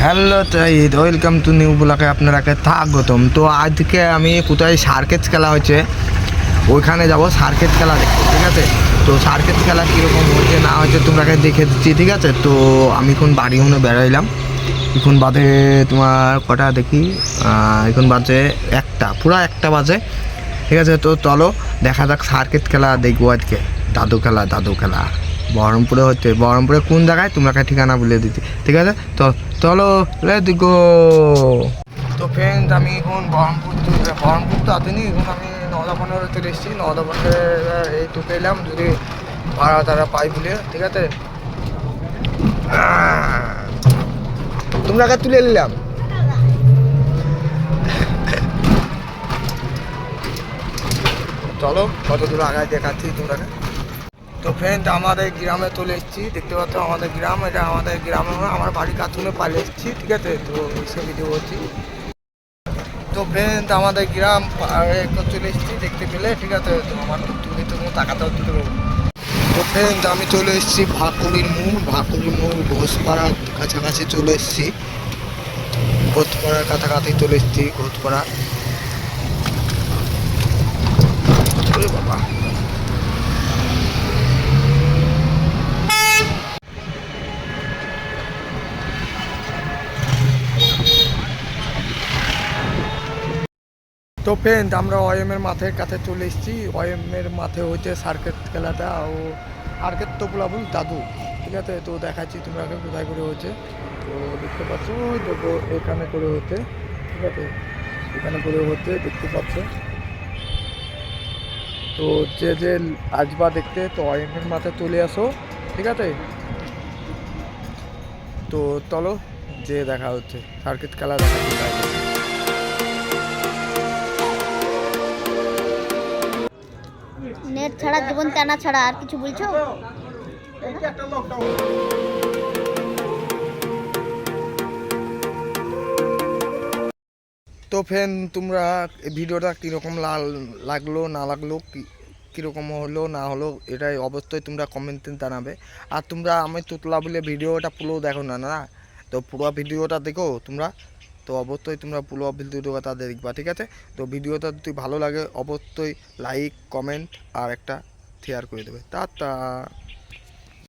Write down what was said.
Hello Taid, welcome to new ব্লগে আপনারাকে স্বাগতম। তো আজকে আমি কোথায় সার্কেস খেলা হচ্ছে ওইখানে যাব সার্কেস খেলা দেখতে, ঠিক আছে? তো সার্কেস খেলা কীরকম হচ্ছে না হচ্ছে তোমরাকে দেখে দিচ্ছি, ঠিক আছে? তো আমি এখন বাড়ি মনে বেড়াইলাম। এখন বাজে তোমার কটা দেখি, এখন বাজে পুরা একটা বাজে, ঠিক আছে? তো চলো দেখা যাক সার্কেস খেলা দেখবো আজকে। দাদু খেলা বহরমপুরে হচ্ছে। বহরমপুরে কোন জায়গায় তোমরাকে ঠিকানা বলে দিচ্ছি, ঠিক আছে? তো চলো লেটস গো। তো ফ্রেন্ড আমি এখন বহরমপুর তো আসিনি, এখন আমি নদাবনের চলে এসেছি। নদাবনের এই তো পেলাম যদি ভাড়া তারা পাই বলে, ঠিক আছে? তোমরাকে তুলে নিলাম। চলো কত দূর আগায় দেখাচ্ছি তোমরাকে। তো ফ্রেন্ড আমাদের গ্রামে চলে এসেছি, দেখতে পাচ্ছ আমাদের গ্রাম। এটা আমাদের গ্রামে আমার বাড়ি কাতুনে পালিয়ে এসেছি, ঠিক আছে? তো সে ভিডিও করছি। তো ফ্রেন্ড আমাদের গ্রাম চলে এসেছি দেখতে পেলে, ঠিক আছে? তো আমার তুমি তো টাকাটা তুলে দেবো। তো ফ্রেন্ড আমি চলে এসেছি ভাকুরির মোড় ঘোষপাড়ার কাছাকাছি চলে এসেছি। ঘোষপাড়ার কাছাকাছি চলে এসেছি ঘোষপাড়া। বাবা তো ফ্রেন্ড আমরা ওএমের মাঠের কাছে চলে এসেছি। ওএমের মাঠে হচ্ছে সার্কেট খেলাটা, ও সার্কেট তো বলাবুল দাদু, ঠিক আছে? তো দেখাচ্ছি তোমরাকে কোথায় করে হচ্ছে। তো দেখতে পাচ্ছ দেখো এখানে করে হচ্ছে, ঠিক আছে? এখানে করে হচ্ছে দেখতে পাচ্ছ। তো যে আসবা দেখতে তো ওএমের মাঠে চলে আসো, ঠিক আছে? তো চলো যে দেখা হচ্ছে সার্কিট খেলা দেখা কোথায়। নেট ছাড়া জীবন টানা ছাড়া আর কিছু বলছো? তো ফ্রেন্ড তোমরা ভিডিওটা কীরকম লাগলো না লাগলো, কীরকম হলো না হলো এটাই অবশ্যই তোমরা কমেন্টে জানাবে। আর তোমরা আমি তুতলা বলে ভিডিওটা পুরো দেখো না না, তো পুরো ভিডিওটা দেখো তোমরা। তো অবশ্যই তোমরা পুরো ভিডিওটা দেখবা, ঠিক আছে? তো ভিডিওটা যদি ভালো লাগে অবশ্যই লাইক কমেন্ট আর একটা শেয়ার করে দেবে। টাটা।